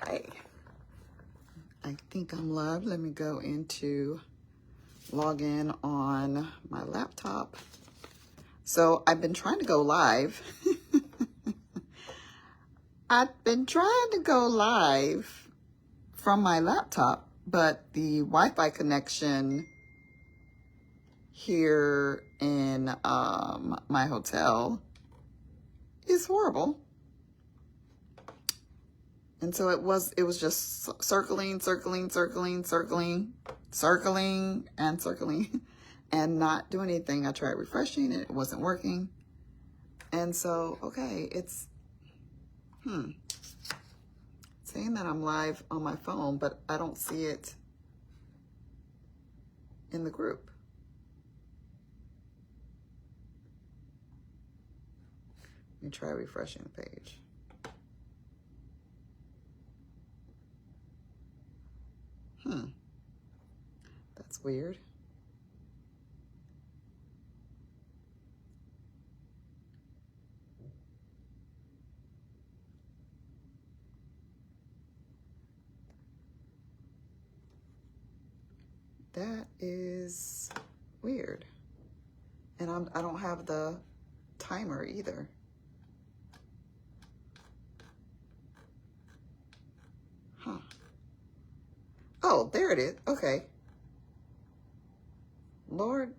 Okay, I think I'm live. Let me go into log in on my laptop. So I've been trying to go live. I've been trying to go live from my laptop, but the Wi-Fi connection here in my hotel is horrible. And so it was just circling and not doing anything. I tried refreshing and it wasn't working. And so, okay, it's saying that I'm live on my phone, but I don't see it in the group. Let me try refreshing the page. That's weird. That is weird. And I don't have the timer either. Huh. Oh, there it is. Okay. Lord,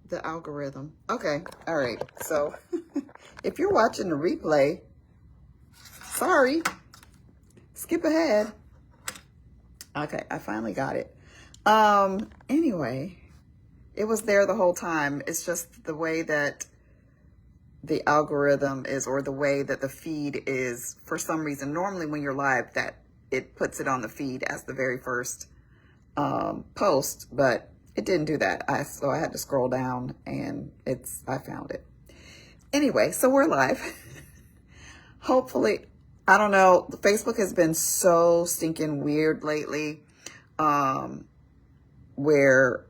the algorithm. Okay. All right. So if you're watching the replay, sorry, skip ahead. Okay. I finally got it. Anyway, it was there the whole time. It's just the way that the algorithm is, or the way that the feed is, for some reason. Normally when you're live, that it puts it on the feed as the very first post, but it didn't do that. So I had to scroll down and I found it. Anyway, so we're live. Hopefully, I don't know. Facebook has been so stinking weird lately, where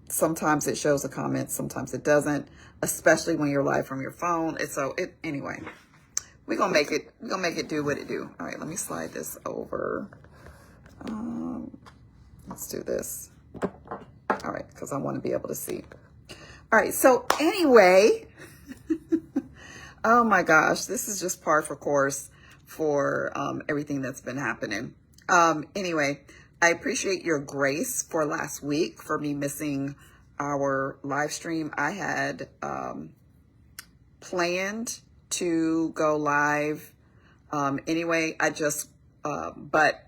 sometimes it shows a comment, sometimes it doesn't, especially when you're live from your phone. Anyway, we're gonna make it do what it do. All right, let me slide this over. Let's do this. All right, because I want to be able to see. All right, so anyway, oh my gosh, this is just par for course for everything that's been happening. Anyway, I appreciate your grace for last week for me missing our live stream. I had planned to go live anyway. But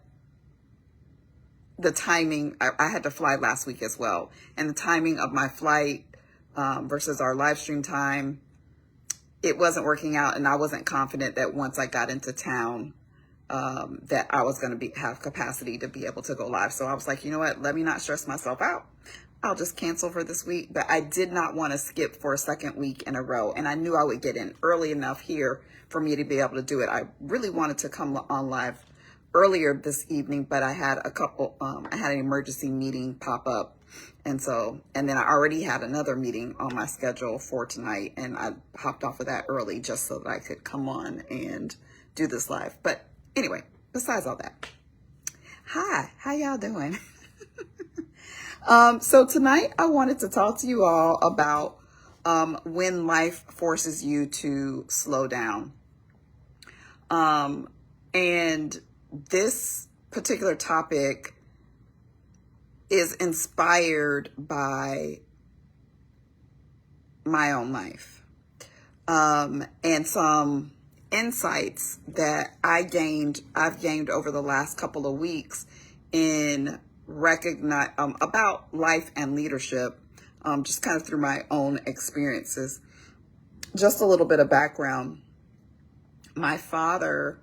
the timing, I had to fly last week as well. And the timing of my flight versus our live stream time, it wasn't working out. And I wasn't confident that once I got into town, that I was going to have capacity to be able to go live. So I was like, you know what, let me not stress myself out. I'll just cancel for this week. But I did not want to skip for a second week in a row. And I knew I would get in early enough here for me to be able to do it. I really wanted to come on live earlier this evening, but I had I had an emergency meeting pop up. And then I already had another meeting on my schedule for tonight. And I hopped off of that early just so that I could come on and do this live. But anyway, besides all that, hi, how y'all doing? So tonight I wanted to talk to you all about when life forces you to slow down. And this particular topic is inspired by my own life, and some insights that I've gained over the last couple of weeks in recognize about life and leadership, just kind of through my own experiences. Just a little bit of background. My father,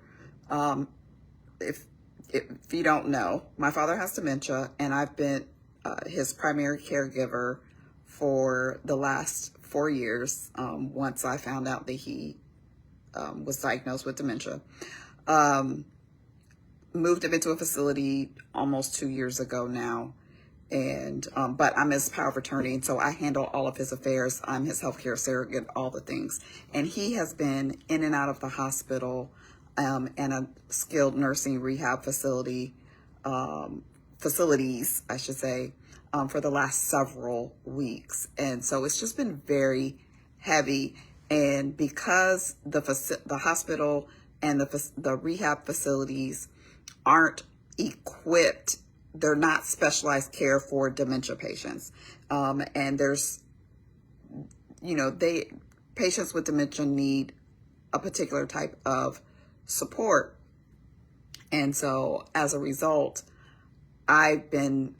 if you don't know, my father has dementia, and I've been his primary caregiver for the last 4 years. Once I found out that he was diagnosed with dementia, moved him into a facility almost 2 years ago now. And but I'm his power of attorney, and so I handle all of his affairs. I'm his healthcare surrogate, all the things. And he has been in and out of the hospital and a skilled nursing rehab facilities, I should say, for the last several weeks. And so it's just been very heavy. And because the hospital and the rehab facilities aren't equipped, they're not specialized care for dementia patients. And there's, patients with dementia need a particular type of support. And so as a result, I've been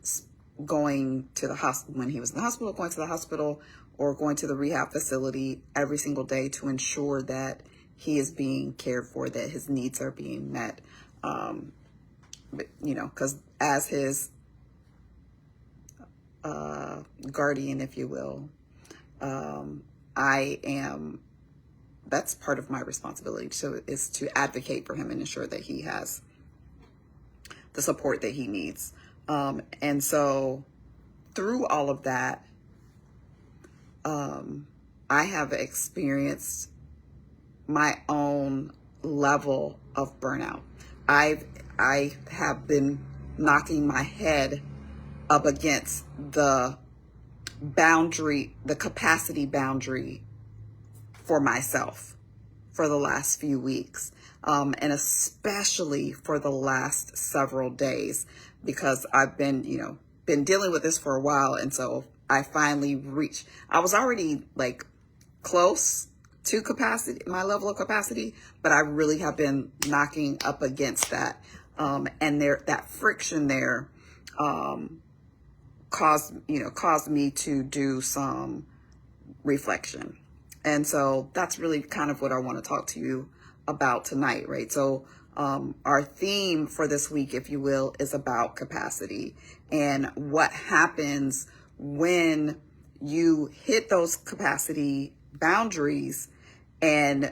going to the hospital when he was in the hospital, going to the hospital or going to the rehab facility every single day to ensure that he is being cared for, that his needs are being met. Because as his guardian, if you will, that's part of my responsibility is to advocate for him and ensure that he has the support that he needs. And so through all of that, I have experienced my own level of burnout. I have been knocking my head up against the capacity boundary for myself for the last few weeks, and especially for the last several days, because I've been dealing with this for a while. And so I finally I was already like close to capacity, my level of capacity, but I really have been knocking up against that. And that friction there, caused me to do some reflection. And so that's really kind of what I want to talk to you about tonight, right? So our theme for this week, if you will, is about capacity and what happens when you hit those capacity boundaries and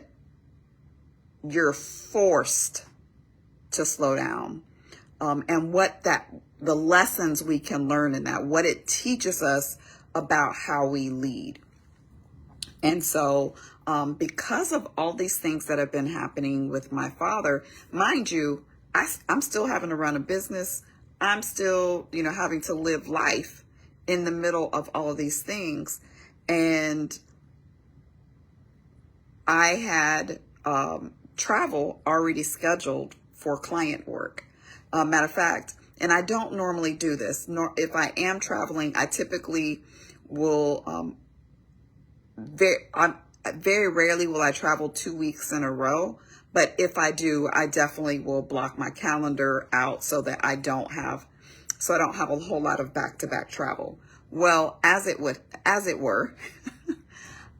you're forced to slow down, and the lessons we can learn in that, what it teaches us about how we lead. And so, because of all these things that have been happening with my father, mind you, I'm still having to run a business. I'm still, having to live life in the middle of all of these things. And I had travel already scheduled for client work. Matter of fact, and I don't normally do this, nor if I am traveling, I typically will, very rarely will I travel 2 weeks in a row. But if I do, I definitely will block my calendar out so that I don't have a whole lot of back-to-back travel. Well, as it were,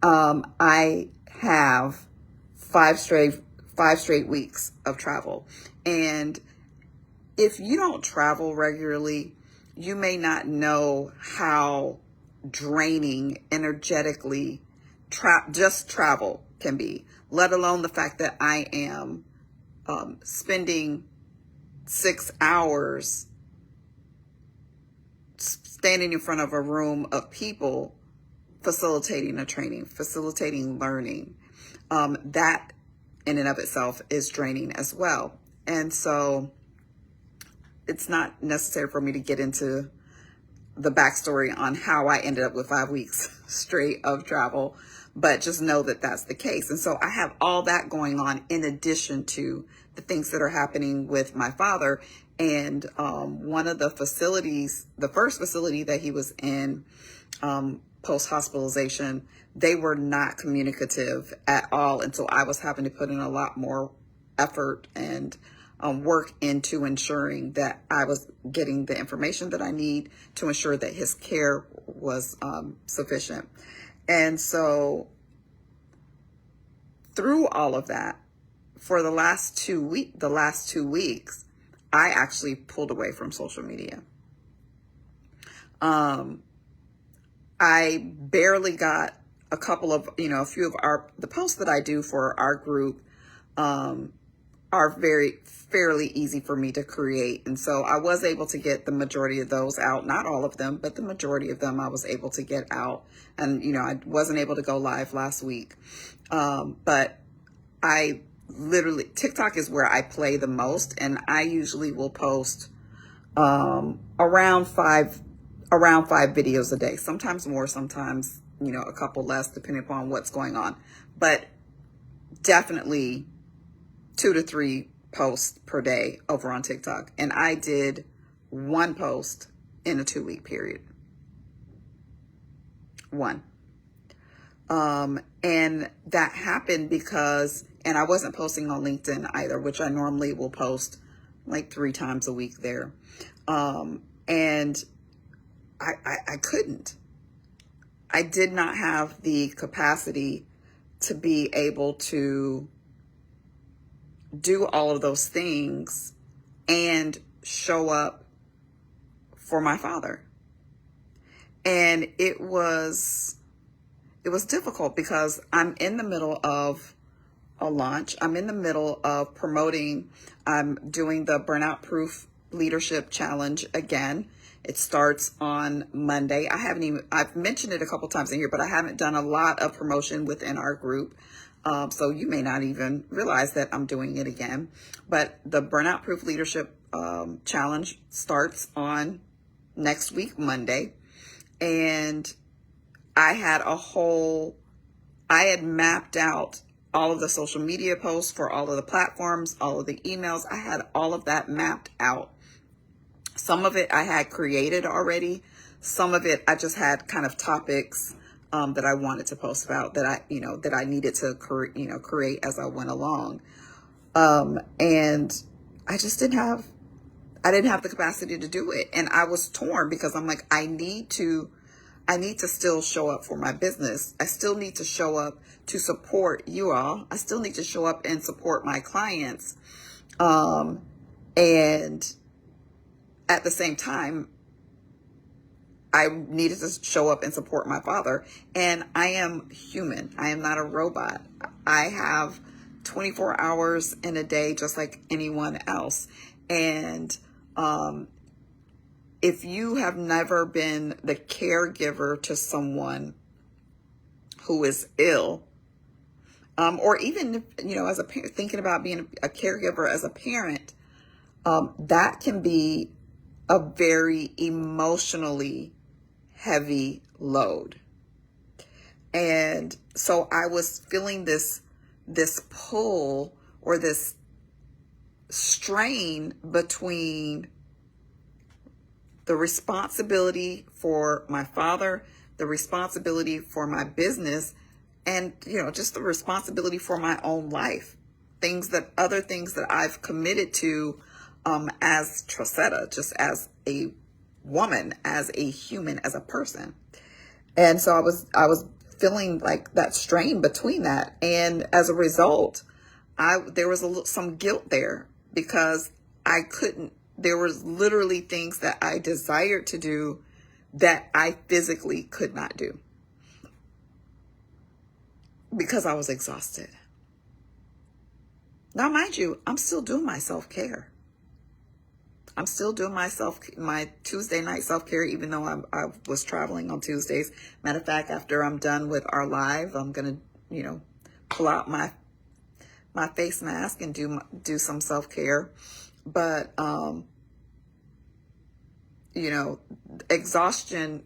I have five straight weeks of travel. And if you don't travel regularly, you may not know how draining energetically just travel can be, let alone the fact that I am spending 6 hours standing in front of a room of people facilitating a training, facilitating learning. That in and of itself is draining as well. And so it's not necessary for me to get into the backstory on how I ended up with 5 weeks straight of travel, but just know that that's the case. And so I have all that going on in addition to the things that are happening with my father. And one of the facilities, the first facility that he was in post-hospitalization, they were not communicative at all. And so I was having to put in a lot more effort and work into ensuring that I was getting the information that I need to ensure that his care was sufficient. And so through all of that, for the last 2 weeks, I actually pulled away from social media. I barely got a couple of, a few of the posts that I do for our group are fairly easy for me to create. And so I was able to get the majority of those out, not all of them, but the majority of them I was able to get out. And, I wasn't able to go live last week. But I literally, TikTok is where I play the most, and I usually will post around five videos a day, sometimes more, sometimes, a couple less, depending upon what's going on, but definitely 2 to 3 posts per day over on TikTok. And I did 1 post in a 2-week period. 1. And that happened because, and I wasn't posting on LinkedIn either, which I normally will post like 3 times a week there. And I couldn't. I did not have the capacity to be able to do all of those things and show up for my father. And it was difficult because I'm in the middle of a launch. I'm in the middle of promoting. I'm doing the Burnout Proof Leadership Challenge again. It starts on Monday. I've mentioned it a couple times in here, but I haven't done a lot of promotion within our group. So you may not even realize that I'm doing it again. But the Burnout Proof Leadership Challenge starts on next week, Monday. And I had mapped out all of the social media posts for all of the platforms, all of the emails. I had all of that mapped out. Some of it I had created already. Some of it I just had kind of topics that I wanted to post about, that I needed to create as I went along. And I just didn't have the capacity to do it. And I was torn because I'm like, I need to still show up for my business. I still need to show up to support you all. I still need to show up and support my clients. And at the same time, I needed to show up and support my father. And I am human. I am not a robot. I have 24 hours in a day, just like anyone else. And if you have never been the caregiver to someone who is ill, or even, as a parent, thinking about being a caregiver as a parent, that can be a very emotionally heavy load. And so I was feeling this pull or this strain between the responsibility for my father, the responsibility for my business, and, just the responsibility for my own life. Other things that I've committed to as Trasetta, just as a woman, as a human, as a person. And so I was feeling like that strain between that. And as a result, there was some guilt there because there was literally things that I desired to do that I physically could not do because I was exhausted. Now, mind you, I'm still doing my self-care. I'm still doing my Tuesday night self-care, even though I was traveling on Tuesdays. Matter of fact, after I'm done with our live, I'm going to, pull out my face mask and do some self-care. But, exhaustion,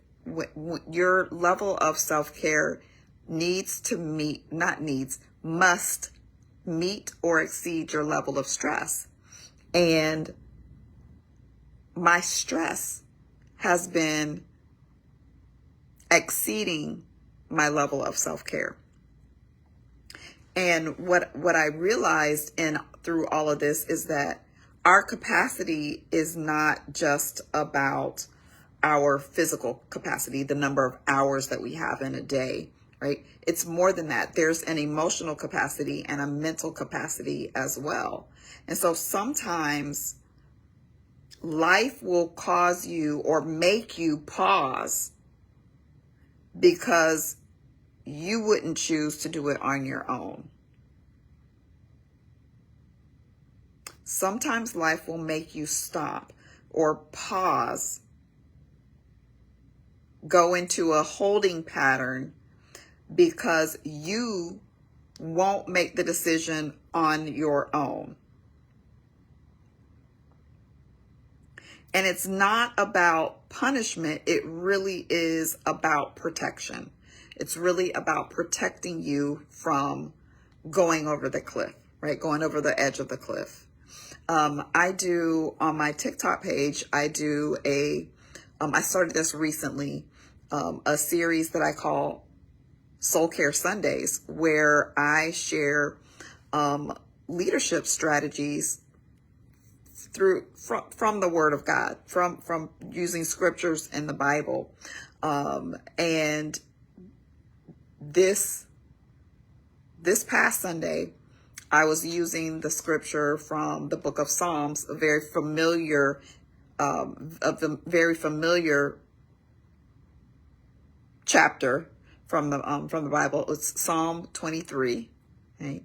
your level of self-care must meet or exceed your level of stress. And my stress has been exceeding my level of self-care. And what I realized through all of this is that our capacity is not just about our physical capacity, the number of hours that we have in a day, right? It's more than that. There's an emotional capacity and a mental capacity as well. And so sometimes life will cause you or make you pause because you wouldn't choose to do it on your own. Sometimes life will make you stop or pause, go into a holding pattern because you won't make the decision on your own. And it's not about punishment. It really is about protection. It's really about protecting you from going over the cliff, right? Going over the edge of the cliff. I do on my TikTok page, I started this recently, a series that I call Soul Care Sundays, where I share leadership strategies from the Word of God, from using scriptures in the Bible. And this past Sunday, I was using the scripture from the book of Psalms, a very familiar chapter from the Bible. It's Psalm 23, right?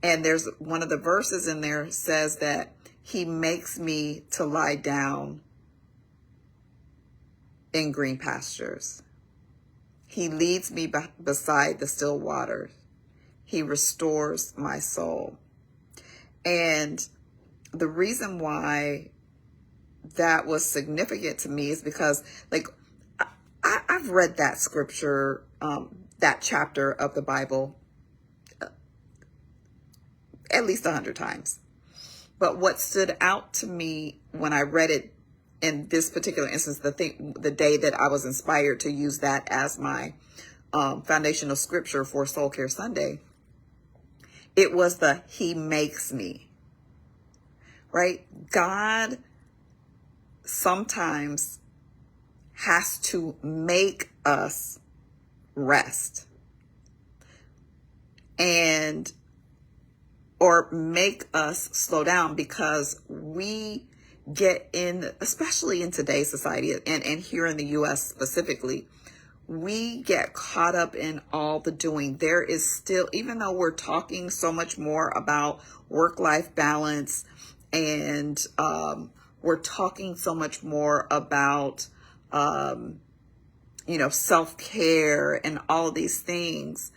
And there's one of the verses in there says that He makes me to lie down in green pastures. He leads me beside the still waters. He restores my soul. And the reason why that was significant to me is because, like, I've read that scripture, that chapter of the Bible, at least 100 times. But what stood out to me when I read it in this particular instance, the day that I was inspired to use that as my foundational scripture for Soul Care Sunday, it was the He makes me, right? God sometimes has to make us rest or make us slow down, because we get in, especially in today's society and here in the US specifically, we get caught up in all the doing. There is still, even though we're talking so much more about work-life balance, and we're talking so much more about, self-care and all of these things,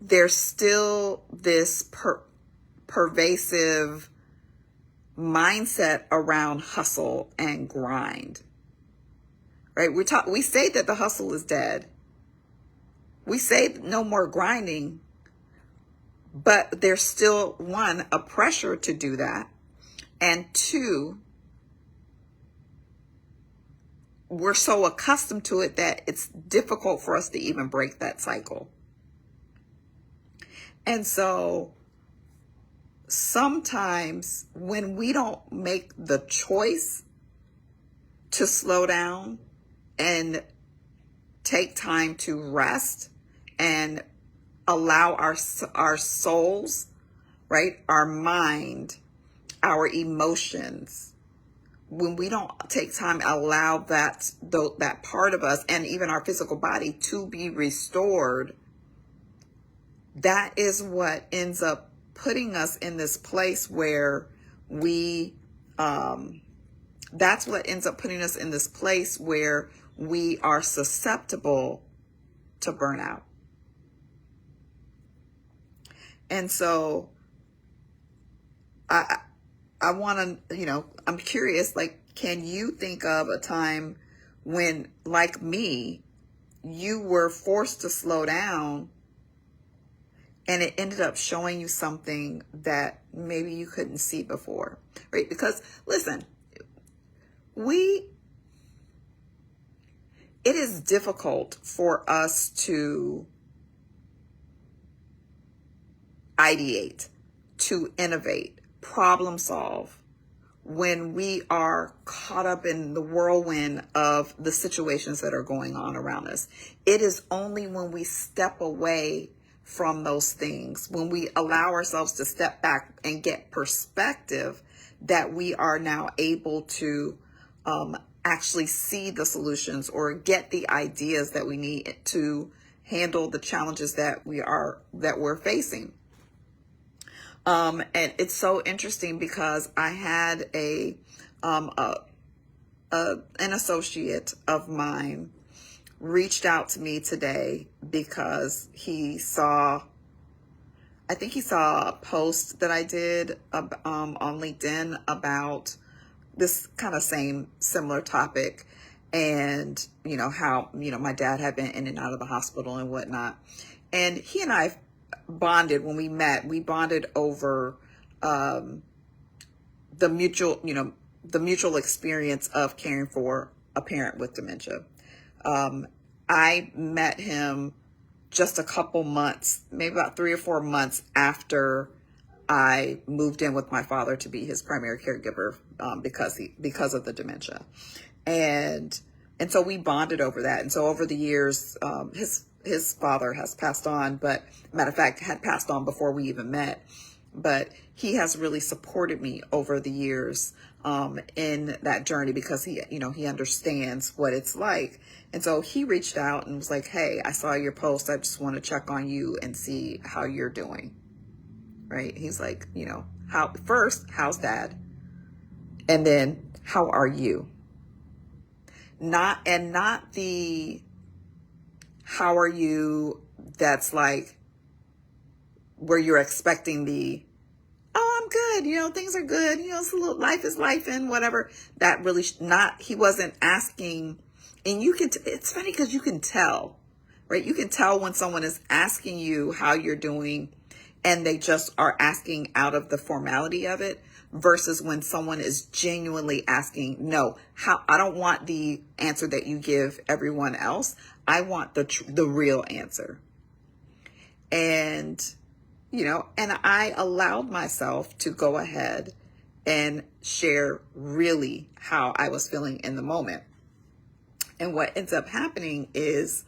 there's still this pervasive mindset around hustle and grind, right? We say that the hustle is dead. We say no more grinding, but there's still, one, a pressure to do that. And two, we're so accustomed to it that it's difficult for us to even break that cycle. And so sometimes when we don't make the choice to slow down and take time to rest and allow our souls, right, our mind, our emotions, when we don't take time, allow that part of us and even our physical body to be restored, that is what ends up putting us in this place where that's what ends up putting us in this place where we are susceptible to burnout. And so I want to, I'm curious, like, can you think of a time when, like me, you were forced to slow down and it ended up showing you something that maybe you couldn't see before, right? Because listen, it is difficult for us to ideate, to innovate, problem solve, when we are caught up in the whirlwind of the situations that are going on around us. It is only when we step away from those things, when we allow ourselves to step back and get perspective, that we are now able to actually see the solutions or get the ideas that we need to handle the challenges that we're facing. And it's so interesting because I had an associate of mine reached out to me today because I think he saw a post that I did on LinkedIn about this kind of similar topic, and how my dad had been in and out of the hospital and whatnot. And he and I bonded when we met. We bonded over the mutual experience of caring for a parent with dementia. I met him just a couple months, maybe about 3 or 4 months after I moved in with my father to be his primary caregiver, because of the dementia. And so we bonded over that. And so over the years, his father has passed on, but matter of fact, had passed on before we even met. But he has really supported me over the years in that journey, because he understands what it's like. And so he reached out and was like, hey, I saw your post. I just want to check on you and see how you're doing. Right? He's like, how's dad? And then, how are you? Not the how are you that's like where you're expecting oh, I'm good, things are good, it's a little, life is life and whatever. That really he wasn't asking. And it's funny because you can tell, right? You can tell when someone is asking you how you're doing and they just are asking out of the formality of it, versus when someone is genuinely asking, no, I don't want the answer that you give everyone else. I want the real answer. And, and I allowed myself to go ahead and share really how I was feeling in the moment. And what ends up happening is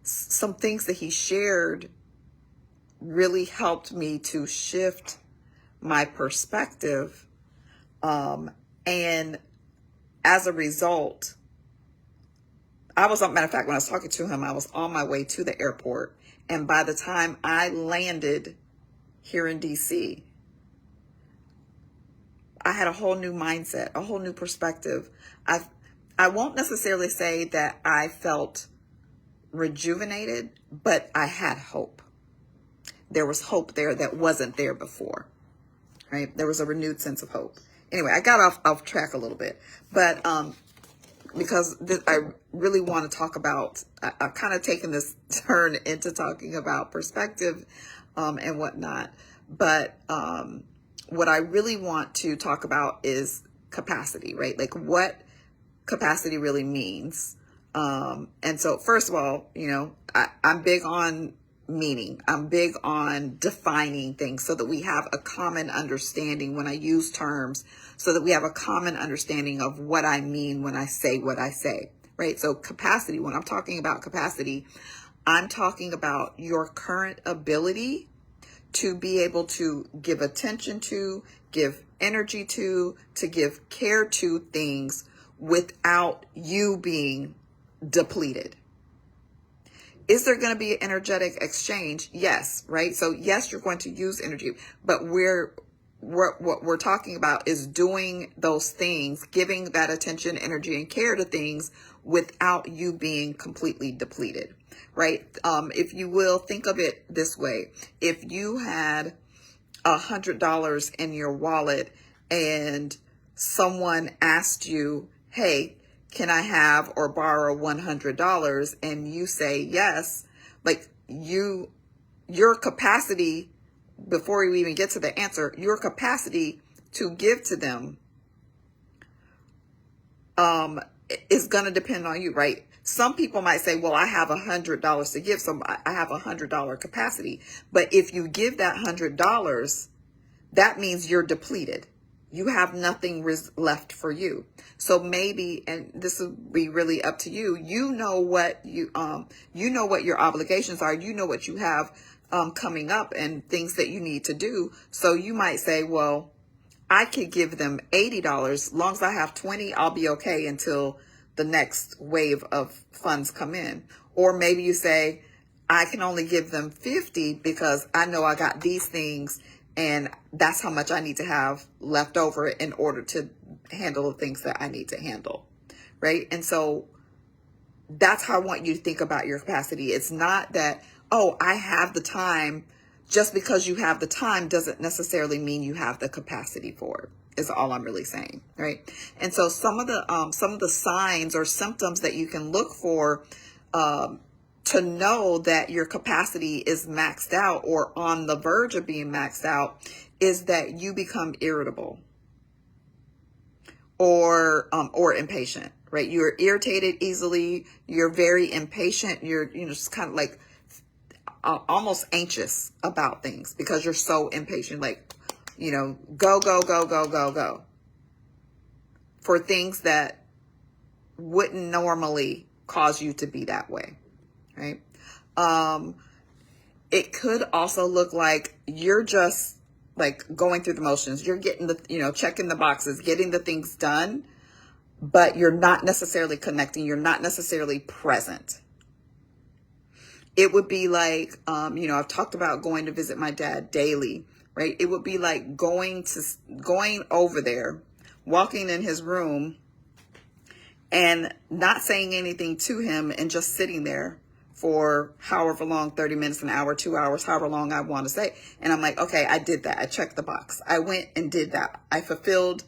some things that he shared really helped me to shift my perspective. And as a result, matter of fact, when I was talking to him, I was on my way to the airport. And by the time I landed here in DC, I had a whole new mindset, a whole new perspective. I won't necessarily say that I felt rejuvenated, but I had hope. There was hope there that wasn't there before, right? There was a renewed sense of hope. Anyway, I got off track a little bit, but because I really want to talk about, I've kind of taken this turn into talking about perspective and whatnot. But what I really want to talk about is capacity, right? Like what capacity really means. And so first of all, I'm big on meaning. I'm big on defining things so that we have a common understanding when I use terms, so that we have a common understanding of what I mean when I say what I say, right? So capacity, when I'm talking about capacity, I'm talking about your current ability to be able to give attention to, give energy to give care to things without you being depleted. Is there going to be an energetic exchange? Yes, right? So yes, you're going to use energy, but what we're talking about is doing those things, giving that attention, energy, and care to things without you being completely depleted, right? If you will, think of it this way. If you had $100 in your wallet and someone asked you, hey, can I have or borrow $100? And you say yes, like your capacity, before you even get to the answer, your capacity to give to them is going to depend on you, right? Some people might say, well, I have $100 to give, so I have $100 capacity. But if you give that $100, that means you're depleted. You have nothing left for you. So maybe, and this will be really up to you, you know what your obligations are. You know what you have coming up and things that you need to do. So you might say, well, I could give them $80. As long as I have 20, I'll be okay until the next wave of funds come in. Or maybe you say, I can only give them 50 because I know I got these things and that's how much I need to have left over in order to handle the things that I need to handle, right? And so that's how I want you to think about your capacity. It's not that, oh, I have the time. Just because you have the time doesn't necessarily mean you have the capacity for it, is all I'm really saying, right? And so some of the signs or symptoms that you can look for to know that your capacity is maxed out or on the verge of being maxed out is that you become irritable or impatient, right? You're irritated easily. You're very impatient. You're just kind of like almost anxious about things because you're so impatient. Like, go, go, go, go, go, go for things that wouldn't normally cause you to be that way, right? It could also look like you're just like going through the motions. You're getting checking the boxes, getting the things done, but you're not necessarily connecting. You're not necessarily present. It would be like, I've talked about going to visit my dad daily, right? It would be like going over there, walking in his room and not saying anything to him and just sitting there for however long, 30 minutes, an hour, 2 hours, however long I want to say. And I'm like, okay, I did that. I checked the box. I went and did that. I fulfilled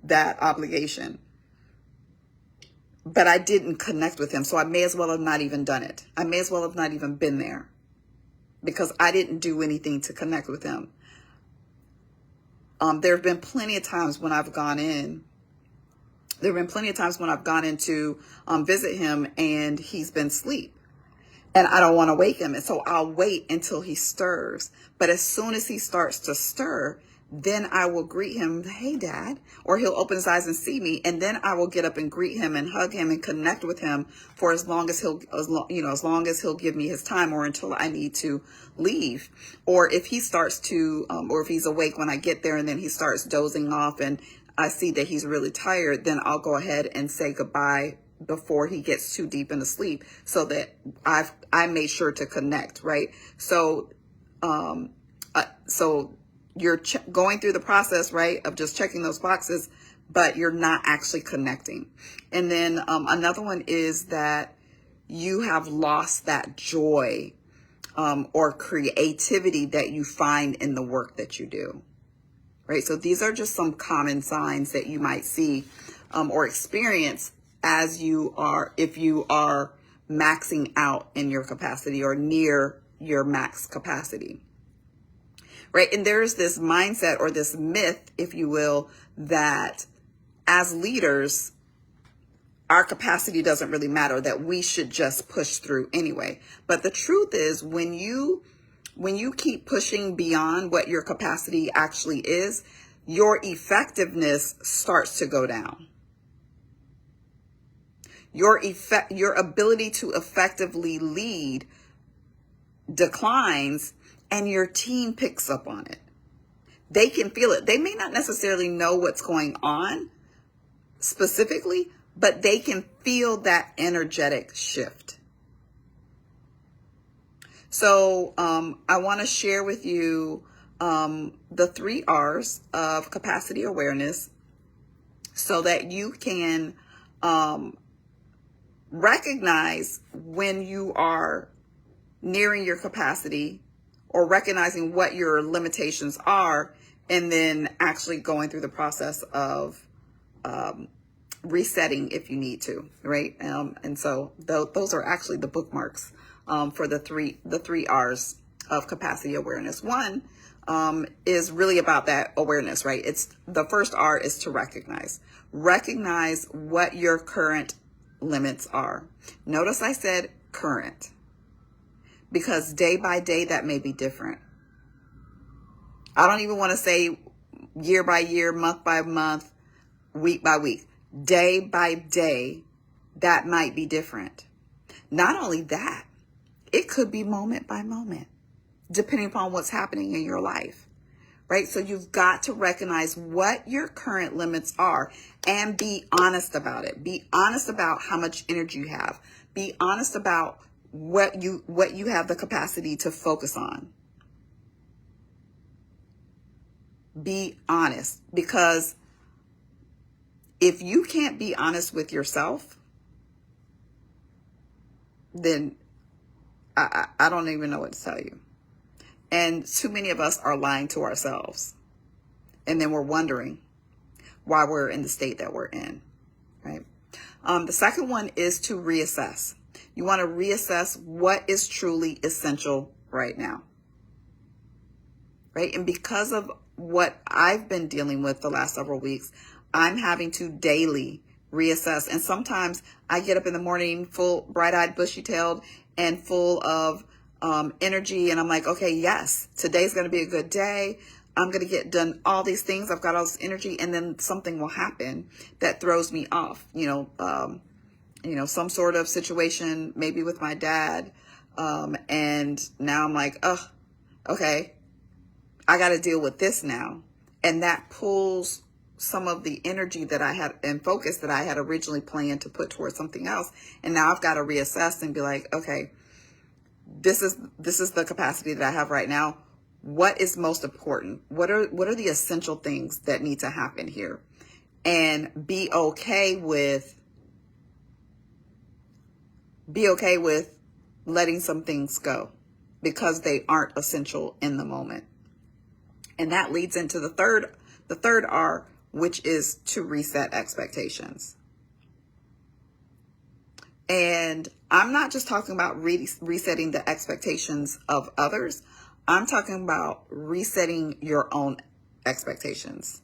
that obligation. But I didn't connect with him. So I may as well have not even done it. I may as well have not even been there because I didn't do anything to connect with him. There have been plenty of times when I've gone in. There have been plenty of times when I've gone in to visit him and he's been asleep. And I don't want to wake him. And so I'll wait until he stirs. But as soon as he starts to stir, then I will greet him, hey, Dad, or he'll open his eyes and see me. And then I will get up and greet him and hug him and connect with him for as long as he'll give me his time or until I need to leave. Or if he starts to, or if he's awake when I get there and then he starts dozing off and I see that he's really tired, then I'll go ahead and say goodbye before he gets too deep into sleep so that I made sure to connect, right? So, you're going through the process, right, of just checking those boxes, but you're not actually connecting. And then another one is that you have lost that joy or creativity that you find in the work that you do, right? So these are just some common signs that you might see or experience if you are maxing out in your capacity or near your max capacity. Right. And there's this mindset or this myth, if you will, that as leaders, our capacity doesn't really matter, that we should just push through anyway. But the truth is, when you keep pushing beyond what your capacity actually is, your effectiveness starts to go down. Your ability to effectively lead declines. And your team picks up on it. They can feel it. They may not necessarily know what's going on specifically, but they can feel that energetic shift. So I want to share with you the 3 R's of capacity awareness so that you can recognize when you are nearing your capacity or recognizing what your limitations are, and then actually going through the process of resetting if you need to, right? And so those are actually the bookmarks for the three R's of capacity awareness. One is really about that awareness, right? It's the first R is to recognize. Recognize what your current limits are. Notice I said current, because day by day that may be different. I don't even want to say year by year, month by month, week by week. Day by day, that might be different. Not only that, it could be moment by moment, depending upon what's happening in your life, right? So you've got to recognize what your current limits are and be honest about it. Be honest about how much energy you have. Be honest about what you have the capacity to focus on. Be honest, because If you can't be honest with yourself, then I don't even know what to tell you. And too many of us are lying to ourselves. And then we're wondering why we're in the state that we're in, right? The second one is to reassess. You want to reassess what is truly essential right now, right? And because of what I've been dealing with the last several weeks, I'm having to daily reassess. And sometimes I get up in the morning full, bright-eyed, bushy-tailed, and full of energy. And I'm like, okay, yes, today's going to be a good day. I'm going to get done all these things. I've got all this energy. And then something will happen that throws me off, some sort of situation, maybe with my dad. And now I'm like, oh, okay, I got to deal with this now. And that pulls some of the energy that I had and focus that I had originally planned to put towards something else. And now I've got to reassess and be like, okay, this is the capacity that I have right now. What is most important? What are the essential things that need to happen here? And be okay with letting some things go because they aren't essential in the moment. And that leads into the third R, which is to reset expectations. And I'm not just talking about resetting the expectations of others. I'm talking about resetting your own expectations.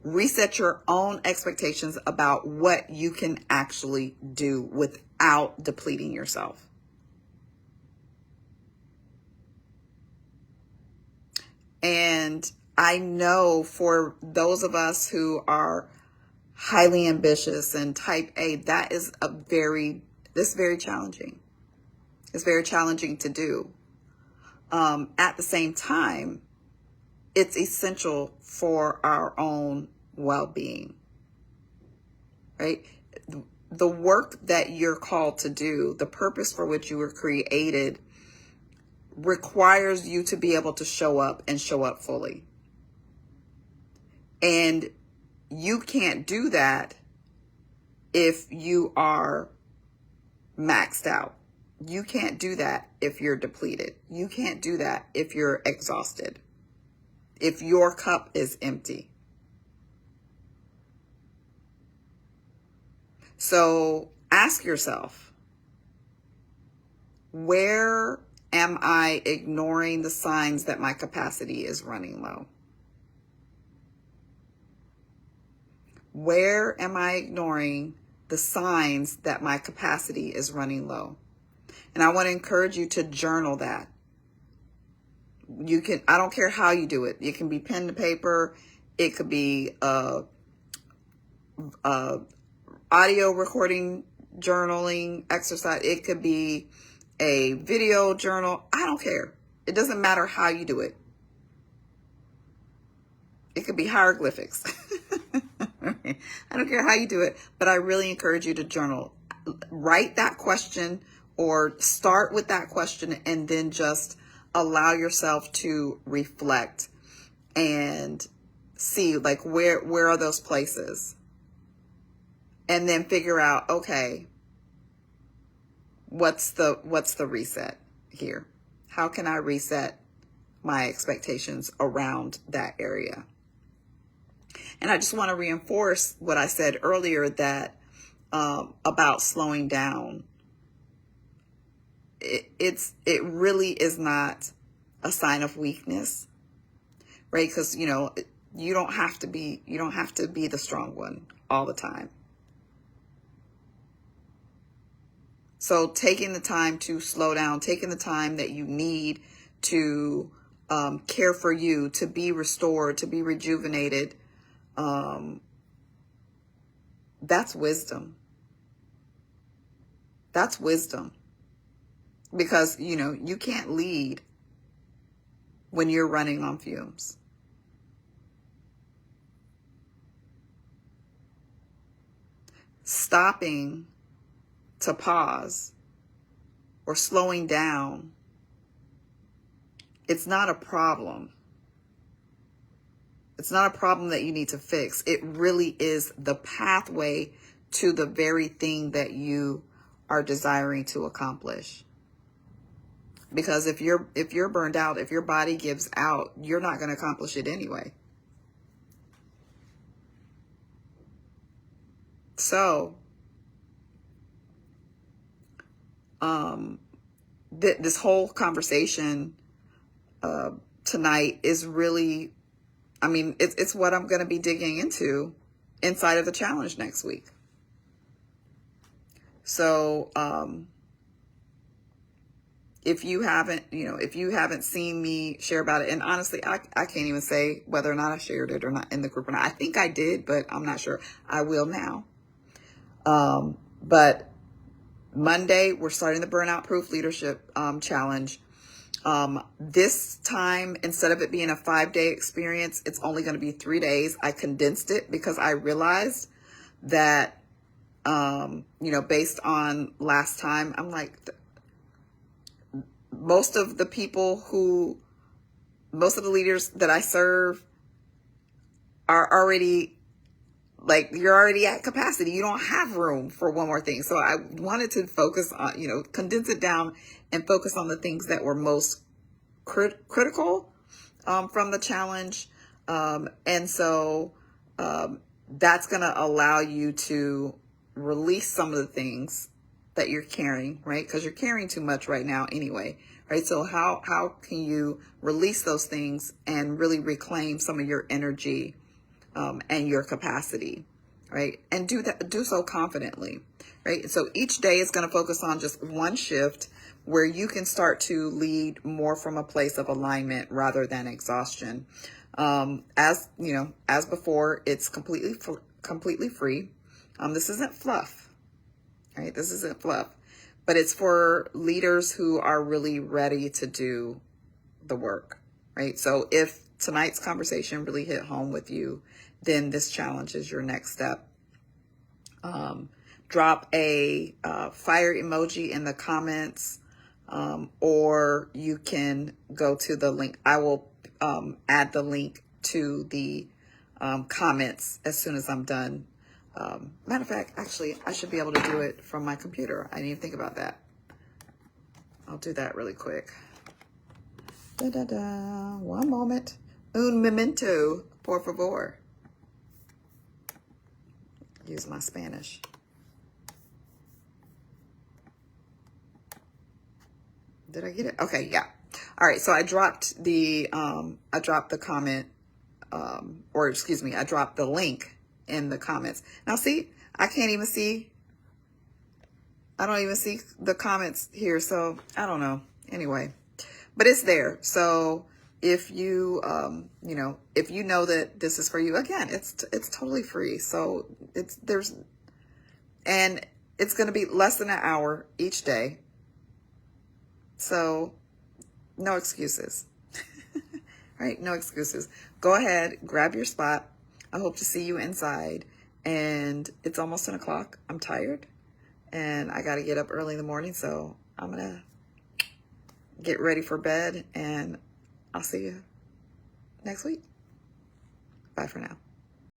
Reset your own expectations about what you can actually do without depleting yourself. And I know for those of us who are highly ambitious and type A, that is very challenging. It's very challenging to do. At the same time, it's essential for our own well-being, right? The work that you're called to do, the purpose for which you were created, requires you to be able to show up and show up fully. And you can't do that if you are maxed out. You can't do that if you're depleted. You can't do that if you're exhausted, if your cup is empty. So ask yourself, where am I ignoring the signs that my capacity is running low? Where am I ignoring the signs that my capacity is running low? And I want to encourage you to journal that. You can, I don't care how you do it. It can be pen to paper. It could be audio recording, journaling exercise. It could be a video journal. I don't care. It doesn't matter how you do it. It could be hieroglyphics. I don't care how you do it, but I really encourage you to journal. Write that question or start with that question and then just allow yourself to reflect and see like where are those places? And then figure out, okay, what's the reset here? How can I reset my expectations around that area? And I just want to reinforce what I said earlier that about slowing down. It really is not a sign of weakness, right? Because you don't have to be the strong one all the time. So taking the time to slow down, taking the time that you need to care for you, to be restored, to be rejuvenated, that's wisdom. That's wisdom. Because, you can't lead when you're running on fumes. Stopping to pause or slowing down, it's not a problem. It's not a problem that you need to fix. It really is the pathway to the very thing that you are desiring to accomplish. Because if you're burned out, if your body gives out, you're not going to accomplish it anyway. So, this whole conversation tonight is really, I mean, it's what I'm going to be digging into inside of the challenge next week. So, if you haven't seen me share about it, and honestly, I can't even say whether or not I shared it or not in the group or not. I think I did, but I'm not sure. I will now. But Monday, we're starting the Burnout Proof Leadership Challenge. This time, instead of it being a 5-day experience, it's only going to be 3 days. I condensed it because I realized that, based on last time, I'm like, most of the leaders that I serve are already, like, you're already at capacity. You don't have room for one more thing. So I wanted to focus on, condense it down and focus on the things that were most critical from the challenge. And so that's going to allow you to release some of the things that you're carrying, right? Because you're carrying too much right now anyway, right? So how can you release those things and really reclaim some of your energy and your capacity, right? And do so confidently, right? So each day is going to focus on just one shift where you can start to lead more from a place of alignment rather than exhaustion. As before, it's completely free. This isn't fluff. Right? This isn't fluff, but it's for leaders who are really ready to do the work, right? So if tonight's conversation really hit home with you, then this challenge is your next step. Drop a fire emoji in the comments, or you can go to the link. I will add the link to the comments as soon as I'm done. Matter of fact, actually, I should be able to do it from my computer. I didn't even think about that. I'll do that really quick. One moment. Un momento, por favor. Use my Spanish. Did I get it? Okay, yeah. All right, so I dropped the comment, I dropped the link in the comments. Now see, I don't even see the comments here, so I don't know. Anyway, but it's there. So if you if you know that this is for you, again, it's totally free. So it's going to be less than an hour each day. So no excuses. Right? No excuses. Go ahead, grab your spot. I hope to see you inside. And it's almost 10 o'clock. I'm tired and I got to get up early in the morning. So I'm going to get ready for bed, and I'll see you next week. Bye for now.